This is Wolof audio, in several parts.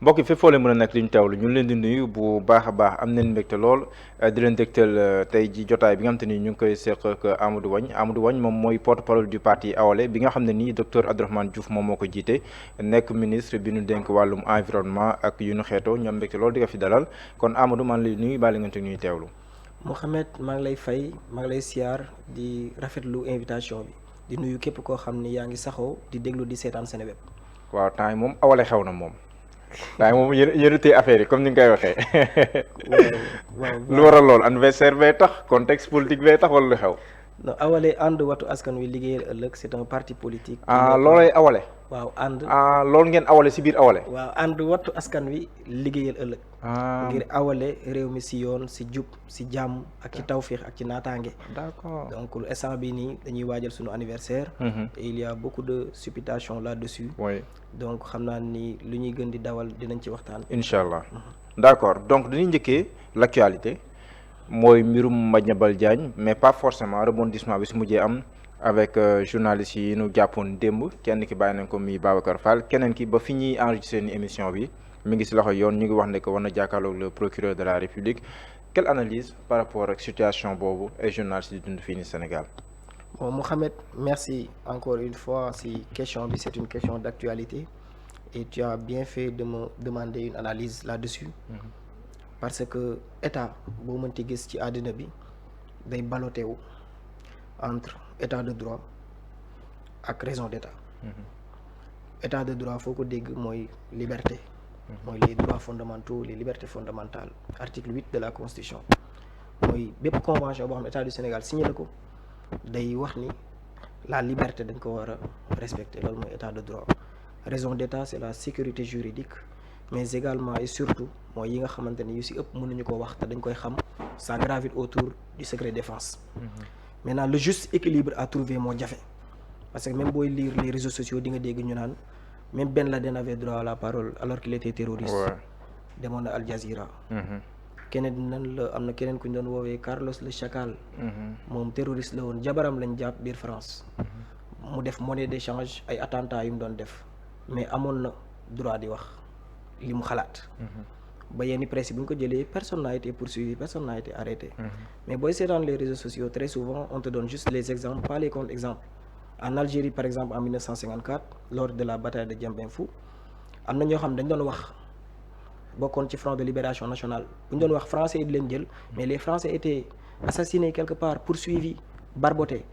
mbokk yi fépp foo leen mën a nekk li ñu teewlu ñu ngi leen di nuyu bu baax a baax am nañ mbégte lool di leen dégtal tey ji jotaay bi nga xam te ni ñu ngi koy seq ak Amadou Wagne moom mooy porte-parole du parti Awalé bi nga xam ne nii docteur Abdourahmane Diouf moom moo ko jiite nekk ministre bi ñu dénk wàllum environnement ak yu ñu xeetoo ñoom mbégte lool di nga fi dalal kon Amadou maa ngi lay nuyu bàyyi nga ñuy teewlu. Mouhamed maa ngi lay fay maa ngi lay siyaar di rafetlu invitation bi di nuyu képp koo xam ni yaa ngi saxoo di déglu di seetaan Seneweb. waaw temps yi moom Awalé xew na moom. waaye moom yéen a téye affaire yi comme ni nga koy waxee. waaw lu waral lool anniversaire bee tax contexte politique bee tax wala lu xew. non Awalé ànd wattu askan wi liggéeyal ëllëg c'est un parti politique. loolay Awalé. waaw ànd. loolu ngeen Awalé si biir Awalé. waaw ànd wattu askan wi liggéeyal ëllëg. ngir Awalé réew mi si yoon si jub si jàmm ak ci tawféex ak ci naataange. d'accord donc instant bi nii dañuy waajal sunu anniversaire. et il y a beaucoup de supputation là-dessus. oui donc xam naa ni lu ñuy gën di dawal dinañ ci waxtaan. incha allah d'accord donc dañuy njëkkee l'actualité mooy mbirum Madiambal Diagne mais pas forcément rebondissement bi su mujjee am avec journalistes yi ñu jàppoon démb kenn ki bàyyi nañ ko muy Babacar Fall keneen ki ba fi ñuy enregistré ni émission bi mi ngi si loxo yoon ñu ngi wax ne que war na jàkkaarloog le procureur de la République quelle analyse par rapport ak situation boobu ay journalistes yi dund fii ni Sénégal. Bon Mohamed, merci encore une fois si question bi c'est une question d'actualité et tu as bien fait de me demander une analyse là-dessus. Parce que état boo mënti gis ci àddina bi day ballotté wu entre état de droit ak raison d'état. État de droit foo ko dégg mooy liberté. mooy les droits fondamentaux les libertés fondamentales article 8 de la constitution mooy bépp convention boo xam ne état du Sénégal signé na ko day wax ni la liberté dañ ko war a respecter loolu mooy état de droit. Raison d'état c'est la sécurité juridique mais également et surtout mooy yi nga xamante ni yu si ëpp mënuñu ko wax te dañ koy xam ça gravite autour du secret défense. Maintenant le juste équilibre à trouver moo jafe parce que même booy lire les réseaux sociaux di nga dégg ñu naan même Ben Laden avait droit à la parole alors qu'il était terroriste. demoon na Al Jazeera. keneen nan la am na keneen ku ñu doon woowee Carlos le Chacal. moom terroriste la woon jabaram lañ jàpp biir France. mu def monnaie d'échange ay attentats yu mu doon def mais amoon na droit di wax li mu xalaat. ba yenn presse bu ñu ko jëlee personne n'a été poursuivi personne n'a été arrêté. mais booy seetaan les réseaux sociaux très souvent on te donne juste les exemples pas les contre-exemples. En Algérie par exemple en 1954 lors de la bataille de Dien-Bien-Phu am na ñoo xam dañ doon wax bokkoon ci front de libération nationale bu ñu doon wax français yi di leen jël mais les français étaient assassinés quelque part poursuivis barbotés.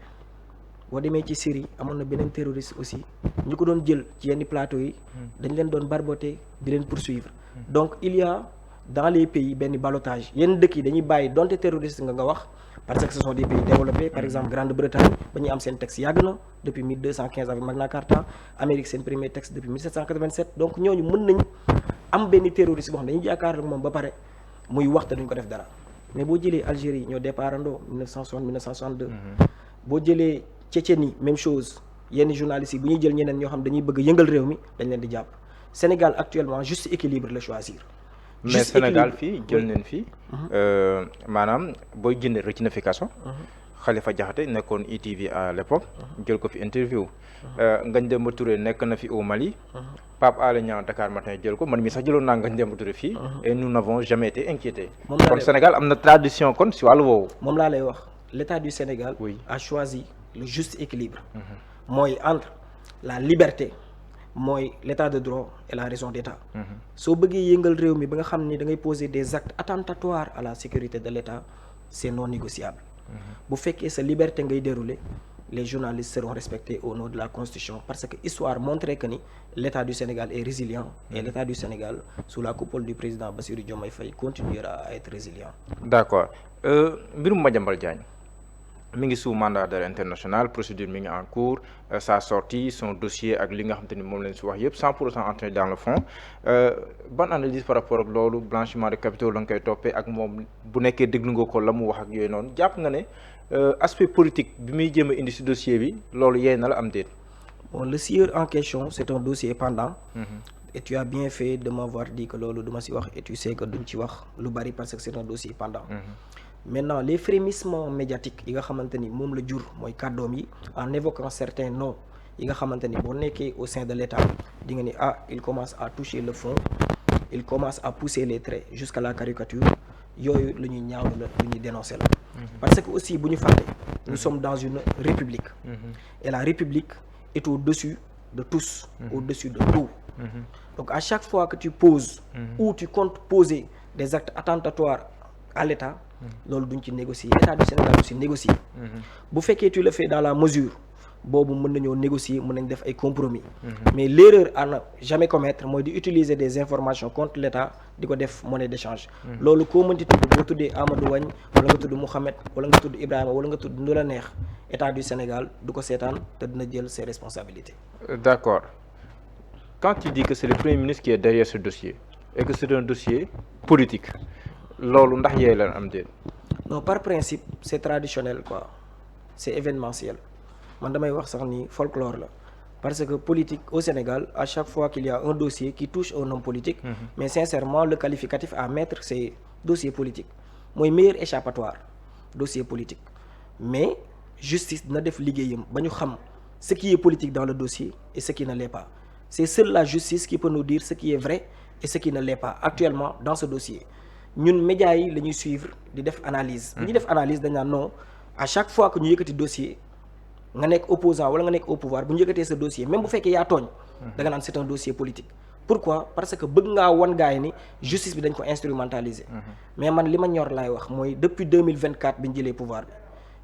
boo demee ci Syrie amoon na beneen terroriste aussi ñu ko doon jël ci yenn plateau yi dañ leen doon barboter di leen poursuivre. Donc il y a dans les pays benn ballottage yenn dëkk yi dañuy bàyyi donte terroriste nga wax parce que ce sont des pays développés par exemple Grande-Bretagne ba ñuy am seen texte yàgg na depuis 1215 avec Magna Carta Amérique seen premier texte depuis 1787 donc ñooñu mën nañ am benn terroriste boo xam dañuy jàkkaarloo ak moom ba pare muy wax te duñ ko def dara mais boo jëlee Algérie ñoo départandoo 1960 1962. boo jëlee Tchétchénie même chose yenn journalistes yi bu ñuy jël ñeneen ñoo xam dañuy bëgg yëngal réew mi dañ leen di jàpp Sénégal actuellement juste équilibre la choisir. mais Sénégal fii jël nañ fi maanaam booy jënd rëcc na fi kaso. Khalifa Diakhaté nekkoon ITV à l'époque jël ko fi interview. Ngagne Demba Touré nekk na fi au Mali. Pape Alé Niang Dakar Matin jël ko man mi sax jëloon naa Ngagne Demba Touré fii. et nous n'avons jamais été inquiétés. kon Sénégal am na tradition kon si wàllu woowu. moom laa lay wax l'État du Sénégal. oui a choisi le juste équilibre. mooy entre la liberté. mooy l'état de droit et la raison d'état. soo bëggee yëngal réew mi ba nga xam ni da ngay poser des actes attentatoires à la sécurité de l'état c'est non négociable. bu fekkee sa liberté ngay dérouler les journalistes seront respectés au nom de la constitution parce que histoire montré que ni l'état du Sénégal est résilient et l'état du Sénégal sous la coupole du président Bassirou Diomaye Faye continuera à être résilient. D'accord mbirum Madiambal Diagne mi ngi sous mandat d'arrêt international procédure mi ngi en cours sa sortie son dossier ak li nga xamante ni moom lañ si wax yëpp sans pour autant entrer dans le fond ban analyse par rapport ak loolu blanchiment de capitaux la nga koy toppee ak moom bu nekkee déglu nga ko la mu wax ak yooyu noonu jàpp nga ne aspect politique bi muy jéem a indi si dossier bi loolu yee na la am déet. Bon le sieur en question c'est un dossier pendant. Et tu as bien fait de m'avoir dit que loolu du ma si wax et tu sais que duñ ci wax lu bari parce que c'est un dossier pendant. Maintenant les frémissements médiatiques yi nga xamante ni moom la jur mooy kàddoom yi en évoquant certains noms yi nga xamante ni boo nekkee au sein de l'État di nga ni il commence à toucher le fond il commence à pousser les traits jusqu'à la caricature yooyu lu ñuy ñaawlu la lu ñuy dénoncer la parce que aussi bu ñu fàtte nous sommes dans une république et la république est au-dessus de tous au-dessus de tout donc à chaque fois que tu poses ou tu comptes poser des actes attentatoires à l'État loolu duñ ci négocier État du Sénégal du ci négocier bu fekkee tu le fais dans la mesure boobu mën nañoo négocier mën nañ def ay compromis mais l'erreur à ne jamais commettre mooy di utiliser des informations contre l'État di ko def monnaie d'échange loolu koo mënti tudd boo tuddee Amadou Wagne wala nga tudd Mouhamed wala nga tudd Ibrahima wala nga tudd nu la neex État du Sénégal du ko seetaan te dina jël ses responsabilités. D'accord. Quand tu dis que c'est le Premier ministre qui est derrière ce dossier et que c'est un dossier politique loolu ndax yee leen am déet. Non, par principe c'est traditionnel quoi, c'est événementiel. Man damay wax sax ni folklore la parce que politique au Sénégal à chaque fois qu'il y a un dossier qui touche un homme politique mais sincèrement le qualificatif à mettre c'est dossier politique mooy meilleur échappatoire dossier politique mais justice dina def liggéeyam ba ñu xam ce qui est politique dans le dossier et ce qui ne l'est pas. C'est seule la justice qui peut nous dire ce qui est vrai et ce qui ne l'est pas actuellement dans ce dossier. Ñun médias yi la ñuy suivre di def analyse bu ñuy def analyse dañ naan non à chaque fois que ñu yëkkati dossier nga nekk opposant wala nga nekk au pouvoir bu ñu yëkkatee sa dossier même bu fekkee yaa tooñ da nga naan c'est un dossier politique. Pourquoi? Parce que bëgg ngaa wan gars yi ni justice bi dañ ko instrumentaliser mais man li ma ñor laay wax mooy depuis 2024 bi ñu jëlee pouvoir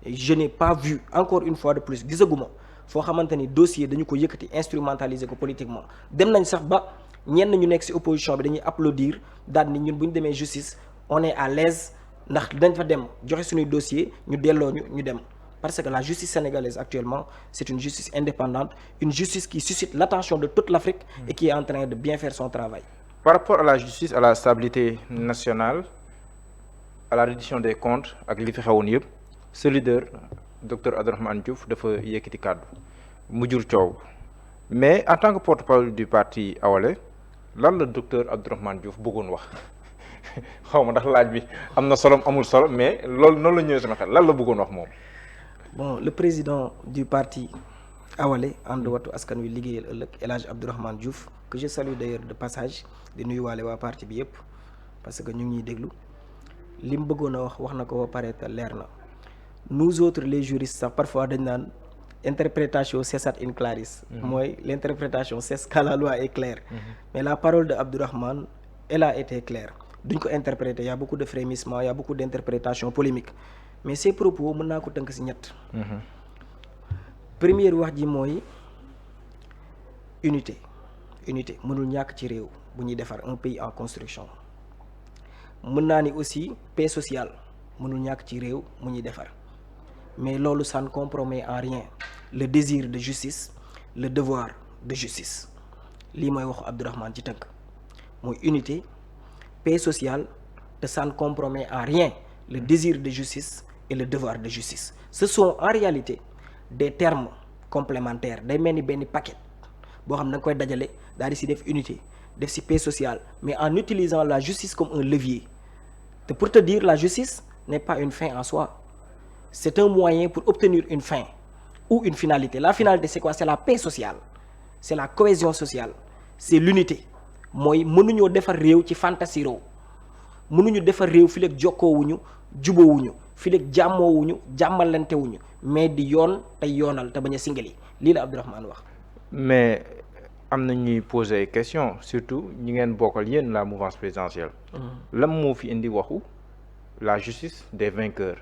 bi je n'ai pas vu encore une fois de plus gisaguma foo xamante ni dossier dañu ko yëkkati instrumentaliser ko politiquement dem nañ sax ba ñenn ñu nekk ci opposition bi dañuy applaudir daal ni ñun bu ñu demee justice on est à l'aise ndax dañ fa dem joxe suñuy dossier ñu delloo ñu dem parce que la justice sénégalaise actuellement c'est une justice indépendante une justice qui suscite l'attention de toute l'Afrique et qui est en train de bien faire son travail. Par rapport à la justice, à la stabilité nationale, à la reddition des comptes ak li fi xewoon yëpp ce leader docteur Abdourahmane Diouf dafa yëkkati kàddu mu jur coow mais en tant que porte-parole du parti Awalé lan la docteur Abdourahmane Diouf bëggoon wax xaw ma ndax laaj bi am na solo amul solo mais loolu noonu la ñëwee sama xel lan la bëggoon wax moom. Bon, le président du parti Awalé ànd wattu askan wi liggéeyal ëllëg El Hadj Abdourahmane Diouf que je salue d'ailleurs de passage di nuyuwaale waa parti bi yëpp parce que ñu ngi ñuy déglu li mu bëggoon a wax na ko ba pare te leer na nous autres les juristes sax parfois dañ naan interprétation cessat in claris mooy l'interprétation cesse quand la loi est claire mais la parole de Abdourahmane elle a été claire duñ ko interpréter y a beaucoup de frémissements y a beaucoup d'interprétations polémiques mais ces propos mën naa ko tënk ci ñett première wax ji mooy unité mënul ñàkk ci réew bu ñuy defar un pays en construction mën naa ni aussi paix sociale mënul ñàkk ci réew mu ñuy defar mais loolu ça ne compromet en rien le désir de justice le devoir de justice lii mooy waxu Abdourahmane ci tënk mooy unité paix sociale te ça ne compromet en rien le désir de justice et le devoir de justice ce sont en réalité des termes complémentaires day mel ni benn paquet boo xam ne da nga koy dajale daal di ci def unité def ci paix sociale mais en utilisant la justice comme un levier te pour te dire la justice n'est pas une fin en soi c'est un moyen pour obtenir une fin ou une finalité la finalité c'est quoi c'est la paix sociale c'est la cohésion sociale c'est l'unité mooy mënuñoo defar réew ci fantasie réew mënuñu defar réew fi leeg jokkoowuñu jubóowuñu fi leeg jàmmoowuñu jàmmalantewuñu mais di yoon tey yoonal te bañ a singali lii la Abdourahmane wax. mais am na ñuy poser ay questions surtout ñi ngeen bokkal yéen la mouvance présidentielle. lan moo fi indi waxu la justice des vainqueurs.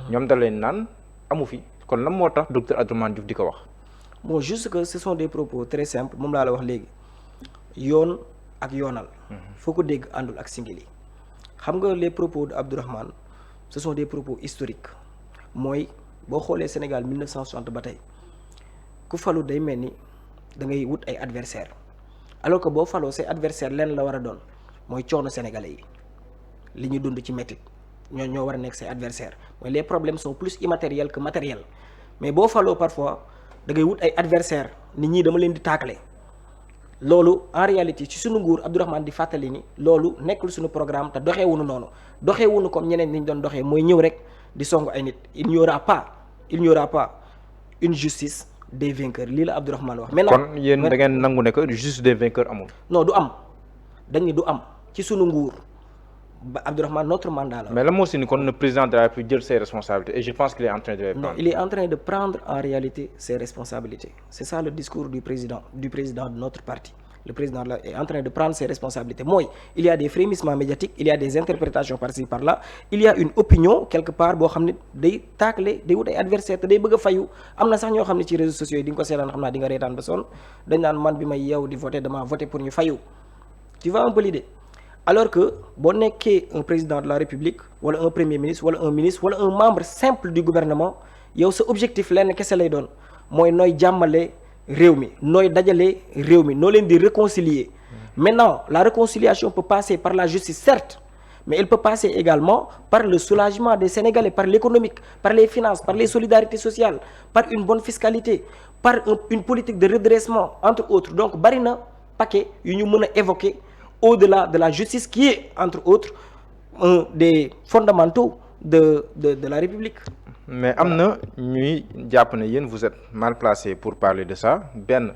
ñoom da leen naan amu fi kon lan moo tax docteur Abdourahmane Diouf di ko wax. bon juste que ce sont des propos très simples moom laa la wax léegi yoon ak yoonal. foo ko dégg àndul ak singali xam nga les propos de Abdourahmane ce sont des propos historiques mooy boo xoolee Sénégal 1960 ba tey ku falu day mel ni da ngay wut ay adversaires alors que boo faloo say adversaires lenn la war a doon mooy coono sénégalais yi li ñu dund ci métit ñoo war a nekk say adversaires mooy les problèmes sont plus immatériels que matériels mais boo faloo parfois da ngay wut ay adversaires nit ñi dama leen di taakale loolu en réalité ci suñu nguur Abdourahmane di fàttali ni loolu nekkul suñu programme te doxeewuñu noonu doxeewuñu comme ñeneen ñi ñu doon doxee mooy ñëw rek di song ay nit il n'y aura pas une justice des vainqueurs lii la Abdourahmane wax. maintenant kon yéen da ngeen nangu ne que justice des vainqueurs amul. non du am dañ ni du am ci sunu nguur ba Abdourahmane notre mandat la. mais la moo si ni kon le président de la République jël ses responsabilités et je pense qu'il est en train de les prendre. Non, il est en train de prendre en réalité ses responsabilités. C'est ça le discours du président de notre parti. Le président là est en train de prendre ses responsabilités. Moi, il y a des frémissements médiatiques, il y a des interprétations par-ci par-là, il y a une opinion quelque part boo xam ne day tacler day wut ay adversaire te day bëgg a fayu am na sax ñoo xam ne ci réseaux sociaux yi di nga ko seetaan xam naa di nga reetaan ba sonn dañ naan man bi may yeew di voter dama voter pour ñu fayu. Tu vois un peu l'idée? Alors que boo nekkee un président de la République wala un premier ministre wala un ministre wala un membre simple du gouvernement yow sa objectif lenn kese lay doon mooy nooy jàmmale réew mi nooy dajale réew mi noo leen di réconcilier. Maintenant la réconciliation peut passer par la justice certes mais elle peut passer également par le soulagement des Sénégalais, par l'économique, par les finances, par les solidarités sociales, par une bonne fiscalité, par une politique de redressement entre autres. Donc bari na paquet yu ñu mën a évoquer au-delà de la justice qui est entre autres un des fondamentaux de la République. Mais am na ñuy jàpp ne yéen vous êtes mal placé pour parler de ça benn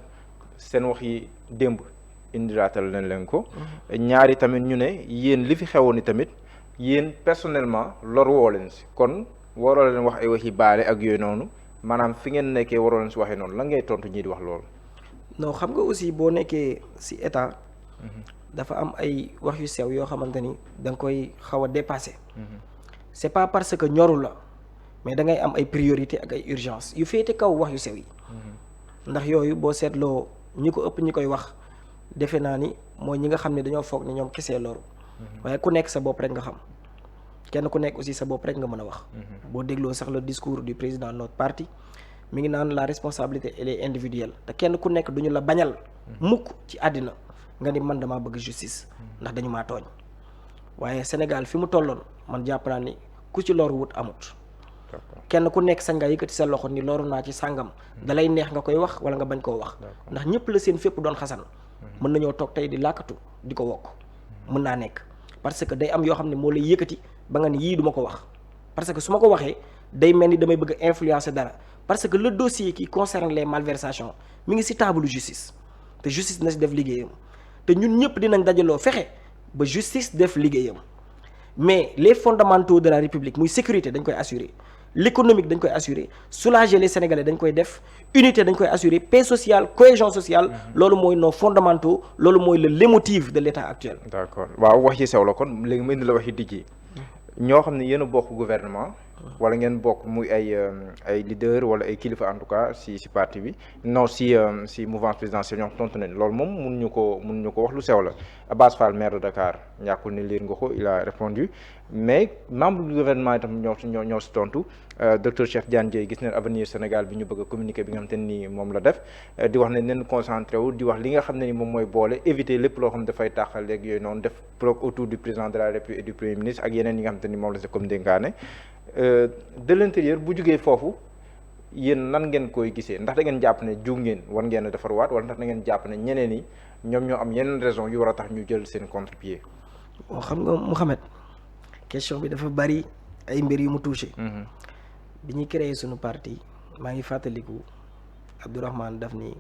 seen wax yi démb indiraatal nañ leen ko. ñaari tamit ñu ne yéen li fi xewoon ni tamit yéen personnellement lor woo leen si kon waroo leen wax ay waxi baale ak yooyu noonu maanaam fi ngeen nekkee waroo leen si waxee noonu lan ngay tontu ñii di wax loolu. non xam nga aussi boo nekkee si état. dafa am ay wax yu sew yoo xamante ni da nga koy xaw a dépassé. c'est pas parce que ñoru la mais da ngay am ay priorité ak ay urgence yu féete kaw wax yu sew yi. ndax yooyu boo seetloo ñi ko ëpp ñi koy wax defe naa ni mooy ñi nga xam ne dañoo foog ne ñoom kese loru. waaye ku nekk sa bopp rek nga xam kenn ku nekk aussi sa bopp rek nga mën a wax. boo dégloo sax le discours du président de notre parti mi ngi naan la responsabilité elle est individuelle te kenn ku nekk duñu la bañal. mukk ci àddina nga ni man damaa bëgg justice ndax dañu maa tooñ waaye Sénégal fi mu tolloon man jàpp naa ni ku ci lor wut amut. kenn ku nekk sañ nga yëkkati sa loxo ni loru naa ci sàngam dalay neex nga koy wax wala nga bañ koo wax ndax ñëpp la seen fépp doon xasan mën nañoo toog tey di làkkatu di ko wokk mën naa nekk parce que day am yoo xam ne moo lay yëkkati ba nga ni yii duma ko wax parce que su ma ko waxee day mel ni damay bëgg a influencer dara parce que le dossier qui concerne les malversations mi ngi ci table justice te justice na ci def liggéeyam te ñun ñëpp dinañ dajaloo fexe ba justice def liggéeyam mais les fondamentaux de la République muy sécurité dañ koy assurer l'économique dañ koy assurer soulager les Sénégalais dañ koy def unité dañ koy assurer paix sociale cohésion sociale loolu mooy nos fondamentaux loolu mooy le leitmotiv de l'état actuel. d'accord waaw wax yi sew la kon léegi ma indi la wax yi dijj yi ñoo xam ne yéen a bokk gouvernement wala ngeen bokk muy ay leader wala ay kilifa en tout cas si parti bi non si mouvance présidentielle ñoom tontu nañ loolu moom mun ñu ko wax lu sew la Abass Fall maire de Dakar ñàkkul ni liir nga ko il a répondu mais membre du gouvernement itam ñoo si tontu docteur Cheikh Diagne Dièye gis nañ avenir Sénégal bi ñu bëgg a communiquer bi nga xam te ni moom la def di wax ne nen concentré wu di wax li nga xam ne ni moom mooy boole éviter lépp loo xam ne dafay tàqal léegi yooyu noonu def bloc autour du président de la République et du premier ministre ak yeneen yi nga xam te ni moom la si comme dénkaane de l'intérieur bu jugee foofu yéen nan ngeen koy gisee ndax da ngeen jàpp ne juum ngeen war ngeen a defarwaat wala ndax da ngeen jàpp ne ñeneen yi ñoom ñoo am yeneen raison yu war a tax ñu jël seen contre-pied. bon xam nga Mouhamed question bi dafa bari ay mbir yu mu touché. bi ñuy créé suñu parti maa ngi fàttaliku Abdourahmane daf ni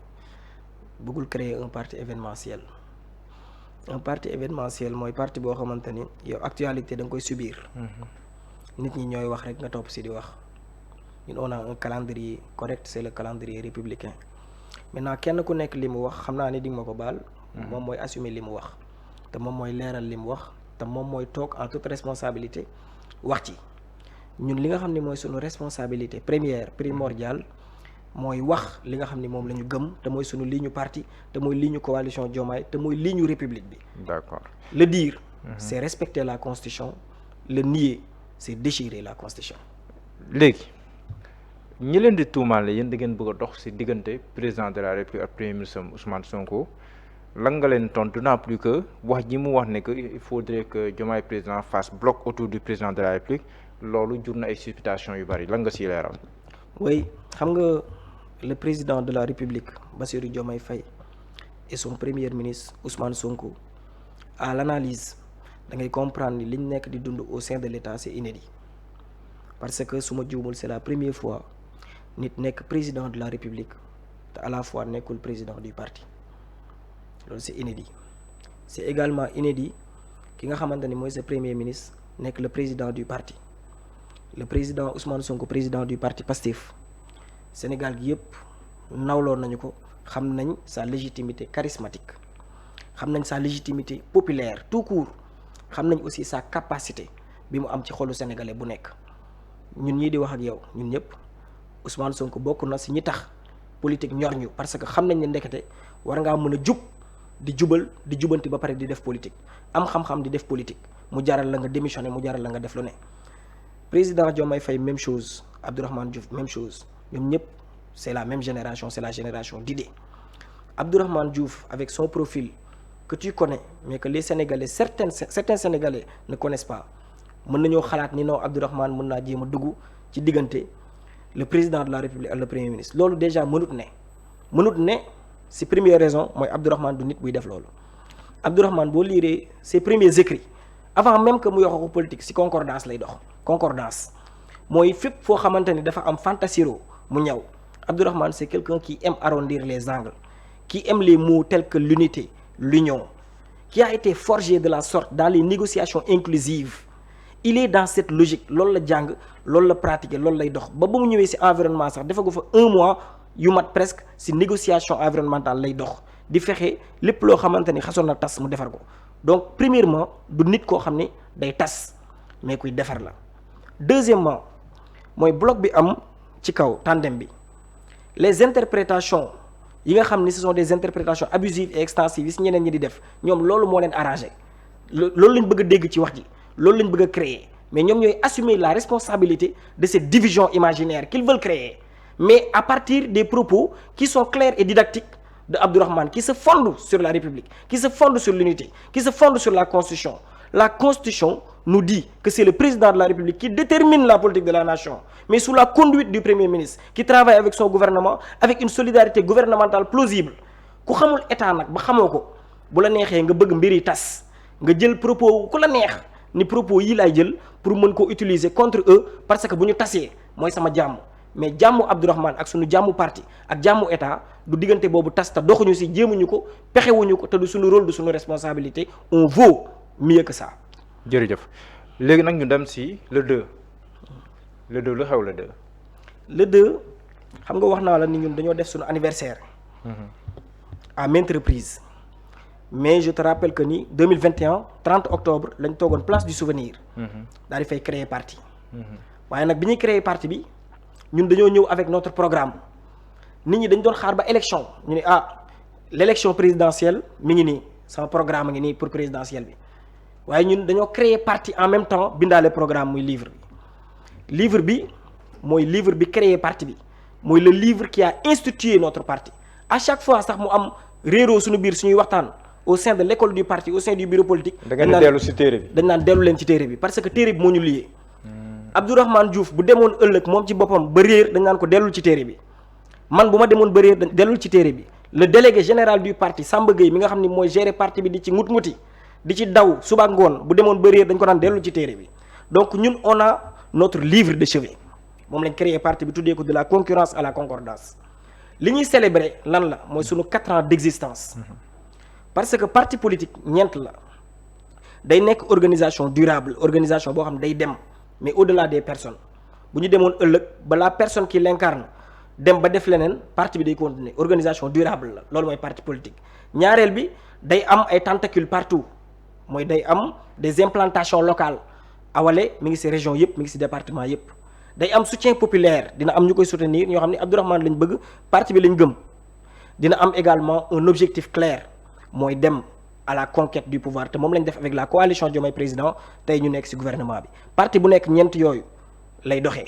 bëggul créer un parti événementiel un parti événementiel mooy parti boo xamante ni yow actualité da nga koy subir. nit ñi ñooy wax rek nga topp ci di wax ñun on a un calendrier correct c'est le calendrier républicain maintenant kenn ku nekk li mu wax xam naa ni di nga ma ko baal. moom mooy assumer li mu wax te moom mooy leeral li mu wax te moom mooy toog en toute responsabilité wax ci ñun li nga xam ni mooy sunu responsabilité primordiale mooy wax li nga xam ni moom la ñu gëm te mooy sunu ligne parti te mooy ligne coalition Diomaye te mooy ligne république bi. D'accord. Le dire c'est respecter la constitution, le nier c'est déchirer la constitution. léegi ñi leen di tuumaale yéen da ngeen bëgg a dox ci diggante président de la République ak premier ministre Ousmane Sonko lan nga leen tontu n'a plus que wax ji mu wax ne que il faudrait que Diomaye président fasse bloc autour du président de la République loolu jur na ay supputation yu bari lan nga ciy leeral. oui xam nga le président de la République Bassirou Diomaye Faye et son premier ministre Ousmane Sonko à l'analyse da ngay comprendre ni liñ nekk di dund au sein de l'État c'est inédit parce que su ma juumul c'est la première fois nit nekk président de la République te à la fois nekkul président du parti loolu c'est inédit c'est également inédit ki nga xamante ni mooy sa premier ministre nekk le président du parti le président Ousmane Sonko président du parti Pastef Sénégal gi yëpp nawloon nañu ko xam nañ sa légitimité charismatique xam nañ sa légitimité populaire tout court xam nañ aussi sa capacité bi mu am ci xolu sénégalais bu nekk ñun ñii di wax ak yow ñun ñëpp Ousmane Sonko bokk na si ñi tax politique ñor ñu parce que xam nañ ne ndekete war ngaa mën a jub di jubal di jubanti ba pare di def politique am xam-xam di def politique mu jaral la nga démissionner mu jaral la nga def lu ne président Diomaye Faye même chose Abdourahmane Diouf même chose ñoom ñëpp c'est la même génération c'est la génération d'idées Abdourahmane Diouf avec son profil que tu connais mais que les Sénégalais certains Sénégalais ne connaissent pas mën nañoo xalaat ni non Abdourahmane mën naa jéem a dugg ci diggante le président de la République ak le premier ministre loolu déjà mënut ne si première raison mooy Abdourahmane du nit buy def loolu Abdourahmane boo liiree ses premiers écrits avant même que mu yokk ko politique si concordance lay dox concordance mooy fépp foo xamante ni dafa am fantasiro mu ñëw Abdourahmane c'est quelqu'un qui aime arrondir les angles qui aime les mots tels que l'unité l'union qui a été forgé de la sorte dans les négociations inclusives il est dans cette logique loolu la jàng loolu la pratiquer loolu lay dox ba mu ñëwee ci environnement sax dafa ko fa 1 mois yu mat presque ci négociation environnementale lay dox di fexe lépp loo xamante ni xasoon na tas mu defar ko donc premièrement du nit koo xam ne day tas mais kuy defar la deuxièmement mooy bloc bi am ci kaw tandem bi les interprétations yi nga xam ni ce sont des interprétations abusives et extensives yi ci ñeneen ñi di def ñoom loolu moo leen arrangé loolu lañ bëgg a dégg ci wax ji loolu lañ bëgg a créer mais ñoom ñooy assumer la responsabilité de cette division imaginaire qu'ils veulent créer mais à partir des propos qui sont clairs et didactiques de Abdourahmane qui se fondent sur la République qui se fondent sur l'unité qui se fondent sur la Constitution. La Constitution nous dit que c'est le président de la République qui détermine la politique de la nation mais sous la conduite du Premier ministre qui travaille avec son gouvernement avec une solidarité gouvernementale plausible ku xamul état nag ba xamoo ko bu la neexee nga bëgg mbir yi tas nga jël propos ku la neex ni propos yi laay jël pour mën ko utiliser contre eux parce que bu ñu tasee mooy sama jàmm mais jàmmu Abdourahmane ak suñu jàmmu parti ak jàmmu état du diggante boobu tas te doxuñu ci jéemuñu ko pexewuñu ko te du suñu rôle du suñu responsabilité on vaut mieux que ça. jërëjëf léegi nag ñu dem ci le 2 lu xew le 2. le 2 xam nga wax naa la ni ñun dañoo def suñu anniversaire. à maintes reprises mais je te rappelle que ni 2021 30 octobre lañ toogoon place du souvenir. daal di fay créer parti. waaye nag bi ñuy créer parti bi ñun dañoo ñëw avec notre programme nit ñi dañ doon xaar ba élection ñu ne l'élection présidentielle mi ngi nii sama programme ngi nii pour présidentielle bi. waaye ñun dañoo créer parti en même temps bindaale programme muy livre bi mooy livre bi créer parti bi mooy le livre qui a institué notre parti à chaque fois sax mu am réeroo suñu biir suñuy waxtaan au sein de l'école du parti au sein du bureau politique. da ngeen dellu ci téere bi dañ naan dellu leen ci téere bi parce que téere bi moo ñu lié. Abdourahmane Diouf bu demoon ëllëg moom ci boppam ba réer dañ naan ko dellul ci téere bi man bu ma demoon ba réer dellul ci téere bi le délégué général du parti Samba Gueye mi nga xam ni mooy gérer parti bi di ci ngut-nguti di ci daw suba ngoon bu demoon ba réer dañ ko daan dellu ci téere bi donc ñun on a notre livre de chevet moom lañ créé parti bi tuddee ko de la concurrence à la concordance li ñuy célébrer lan la mooy sunu 4 ans d'existence parce que parti politique ñeent la day nekk organisation durable organisation boo xam ne day dem mais au-delà des personnes bu ñu demoon ëllëg ba la personne qui l'incarne dem ba def leneen parti bi day continuer organisation durable la loolu mooy parti politique ñaareel bi day am ay tentacules partout mooy day am des implantations locales awale mi ngi ci région yëpp mi ngi ci département yëpp day am soutien populaire dina am ñu koy soutenir ñoo xam ne Abdourahmane lañ bëgg parti bi lañ gëm dina am également un objectif clair mooy dem à la conquête du pouvoir te moom lañ def avec la coalition Diomaye président tey ñu nekk ci gouvernement bi parti bu nekk ñeent yooyu lay doxee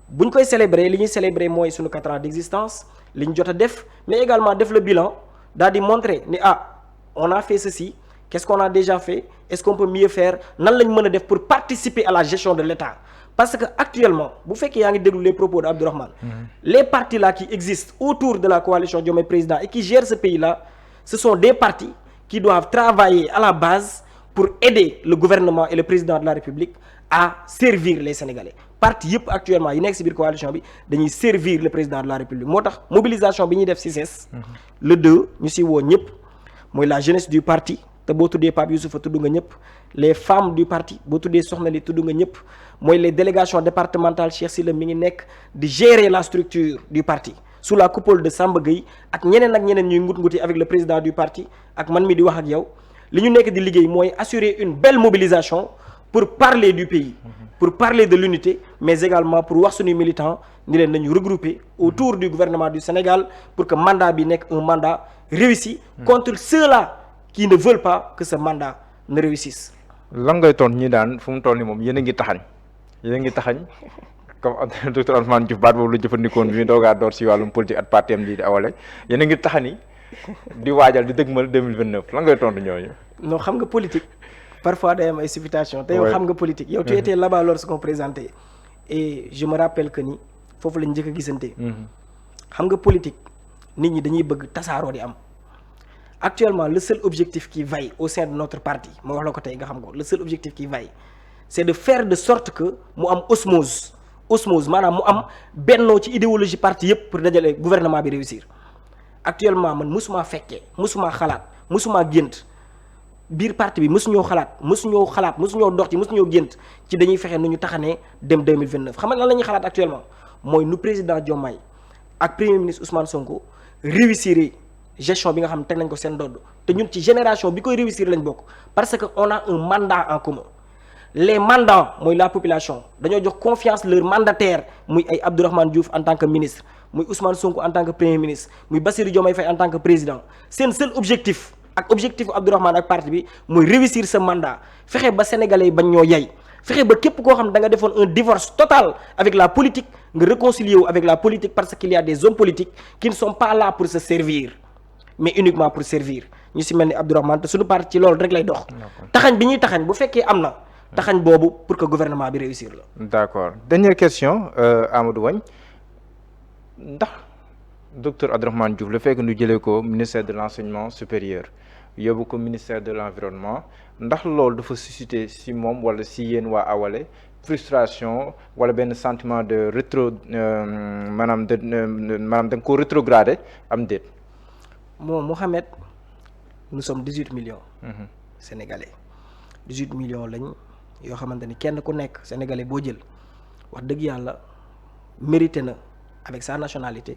bu ñu koy célébrer li ñuy célébrer mooy suñu 4 ans d'existence li ñu jot a def mais également def le bilan daal di montrer ni on a fait ceci qu'est-ce qu'on a déjà fait est-ce qu'on peut mieux faire nan lañ mën a def pour participer à la gestion de l'État parce que actuellement bu fekkee yaa ngi déglu les propos de Abdourahmane les partis là qui existent autour de la coalition Diomaye président et qui gèrent ce pays là ce sont des partis qui doivent travailler à la base pour aider le gouvernement et le président de la République à servir les Sénégalais parti yëpp actuellement yi nekk ci biir coalition bi dañuy servir le président de la République moo tax mobilisation bi ñuy def ci CICES le 2 ñu ci woo ñëpp mooy la jeunesse du parti te boo tuddee Pape Youssoufa tudd nga ñëpp les femmes du parti boo tuddee Soxna Li tudd nga ñëpp mooy les délégations départementales Cheikh Sylla mi ngi nekk di gérer la structure du parti sous la coupole de Samba Gueye ak ñeneen ñuy ngut-nguti avec le président du parti ak man mi di wax ak yow li ñu nekk di liggéey mooy assurer une belle mobilisation pour parler du pays pour parler de l'unité mais également pour wax suñuy militants ni leen nañu regrouper autour du gouvernement du Sénégal pour que mandat bi nekk un mandat réussi contre ceux-là qui ne veulent pas que ce mandat ne réussisse. lan ngay toon ñi daan fu mu toll ni moom yéen a ngi taxañ comme docteur Ousmane Diouf baat boobu la jëfandikoon bi ñu doogaa door si wàllum politique at partem di awale yéen a ngi taxani di waajal di dëgmal 2029 lan ngay tontu ñooñu. non xam nga politique parfois day am ay supputation te yow xam nga politique yow tu étais là-bas lorsqu'on présentait et je me rappelle que ni foofu lañ njëkk a gisante. xam nga politique nit ñi dañuy bëgg tasaaroo di am actuellement le seul objectif qui vaille au sein de notre parti ma wax la ko tey nga xam ko le seul objectif qui vaille c'est de faire de sorte que mu am osmose maanaam mu am bennoo ci idéologie parti yëpp pour dajale gouvernement bi réussir actuellement man mësumaa fekkee mësumaa xalaat mësumaa gént biir parti bi mësuñoo dox ci mësuñoo gént ci dañuy fexe nu ñu taxanee dem 2029 xam nga lan la ñuy xalaat actuellement mooy nu président Diomaye ak premier ministre Ousmane Sonko réussir gestion bi nga xam ne teg nañ ko seen ndodd te ñun ci génération bi koy réussir lañ bokk parce que on a un mandat en commun les mandants mooy la population dañoo jox confiance leur mandataire muy ay Abdourahmane Diouf en tant que ministre muy Ousmane Sonko en tant que premier ministre muy Bassirou Diomaye Faye en tant que président seen seul objectif ak objectif Abdourahmane ak parti bi mooy réussir ce mandat fexe ba sénégalais yi bañ ñoo yay fexe ba képp koo xam ne da nga defoon un divorce total avec la politique nga réconcilier wu avec la politique parce qu'il y a des hommes politiques qui ne sont pas là pour se servir mais uniquement pour servir ñu si mel ni Abdourahmane te suñu parti ci loolu rek lay dox taxañ bi ñuy taxañ bu fekkee am na taxañ boobu pour que gouvernement bi réussir la. d'accord dernière question Amadou Wagne ndax docteur Abdourahmane Diouf le fait que ñu jëlee ko ministère de l'enseignement supérieur yóbbu ko ministère de l'environnement ndax loolu dafa susciter si moom wala si yéen waa Awalé frustration wala benn sentiment de maanaam da nga koo rétrogradé am déet. bon Mohamed nous sommes 18 millions. Sénégalais 18 millions lañ. yoo xamante ni kenn ku nekk sénégalais boo jël wax dëgg yàlla mérité na avec sa nationalité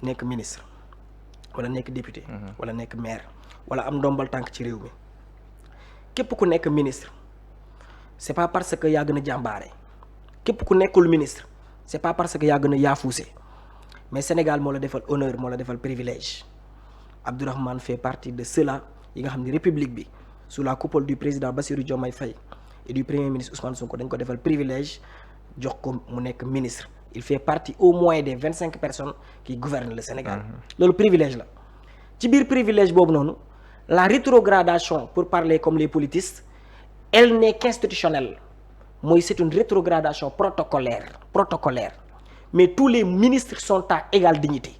nekk ministre wala nekk député wala nekk maire wala am ndombal tànk ci réew mi képp ku nekk ministre c'est pas parce que yaa gën a jàmbaare képp ku nekkul ministre c'est pas parce que yaa gën a yaafuuse mais Sénégal moo la defal honneur moo la defal privilège Abdourahmane fait partie de ceux-là yi nga xam ni république bi sous la coupole du président Bassirou Diomaye Faye et du premier ministre Ousmane Sonko dañ ko defal privilège jox ko mu nekk ministre il fait partie au moins des 25 personnes qui gouvernent le Sénégal loolu privilège la ci biir privilège boobu noonu la rétrogradation pour parler comme les politistes elle n'est qu'institutionnelle mooy c'est une rétrogradation protocolaire mais tous les ministres sont à égale dignité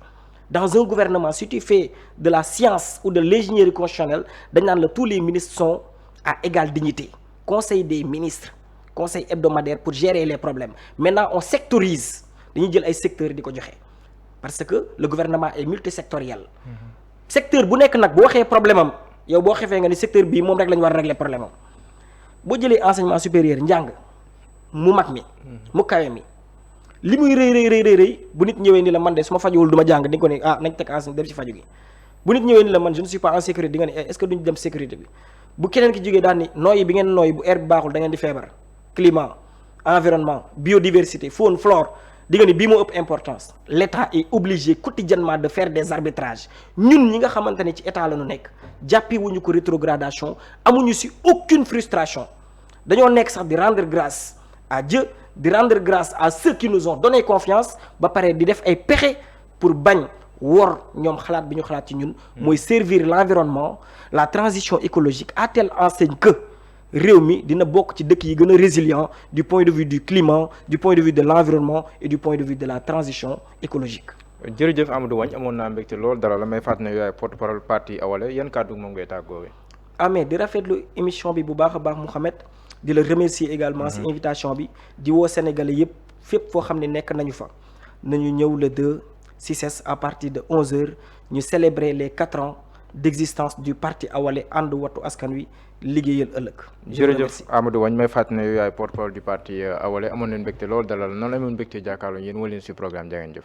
dans un gouvernement si tu fais de la science ou de l'ingénierie constitutionnelle dañ naan la tous les ministres sont à égale dignité conseil des ministres conseil hebdomadaire pour gérer les problèmes maintenant on sectorise dañuy jël ay secteurs di ko joxe parce que le gouvernement est multisectoriel secteur bu nekk nag bu waxee problème am yow boo xefee nga ni secteur bii moom rek la ñu war a régler problème am boo jëlee enseignement supérieur njàng mu mag mi mu kawe mi li muy rëy bu nit ñëwee ni la man de su ma fajuwul du ma jàng di nga ko ni nañ teg enseignement dem ci faju gi bu nit ñëwee ni la man je ne suis pas en sécurité di nga ne est-ce que duñ dem sécurité bi bu keneen ki jógee daan ni nooyi bi ngeen nooyi bu air bi baaxul da ngeen di feebar climat environnement biodiversité faune flore di nga ni bii moo ëpp importance l'État est obligé quotidiennement de faire des arbitrages ñun ñi nga xamante ne ci état la ñu nekk jàppee wuñu ko rétrogradation amuñu ci aucune frustration dañoo nekk sax di rendre grâce à Dieu di rendre grâce à ceux qui nous ont donné confiance ba pare di def ay pexe pour bañ wor ñoom xalaat bi ñu xalaat ci ñun mooy servir l'environnement la transition écologique à telle enseigne que réew mi dina bokk ci dëkk yi gën a résilient du point de vue du climat du point de vue de l'environnement et du point de vue de la transition écologique. jërëjëf Amadou Wagne amoon naa mbégte lool dara la may fàttali ne yaay porte-parole parti Awalé yan kàddu moom ngay tàggoowee. mais di rafetlu émission bi bu baax a baax Mouhamed di la remercier également ci invitation bi di woo Sénégalais yëpp fépp foo xam ne nekk nañu fa nañu ñëw le 2 CICES à partir de 11h ñu célébrer les 4 ans d'existence du parti Awalé ànd wattu askan wi liggéeyal ëllëg. jërëjëf Amadou Wagne may fàttali ne yow yaay porte-parole du parti Awalé amoon nañu mbégte lool dalal noonu amoon mbégte jàkkaarloo yéen wala leen si programme jaa ngeen jëf.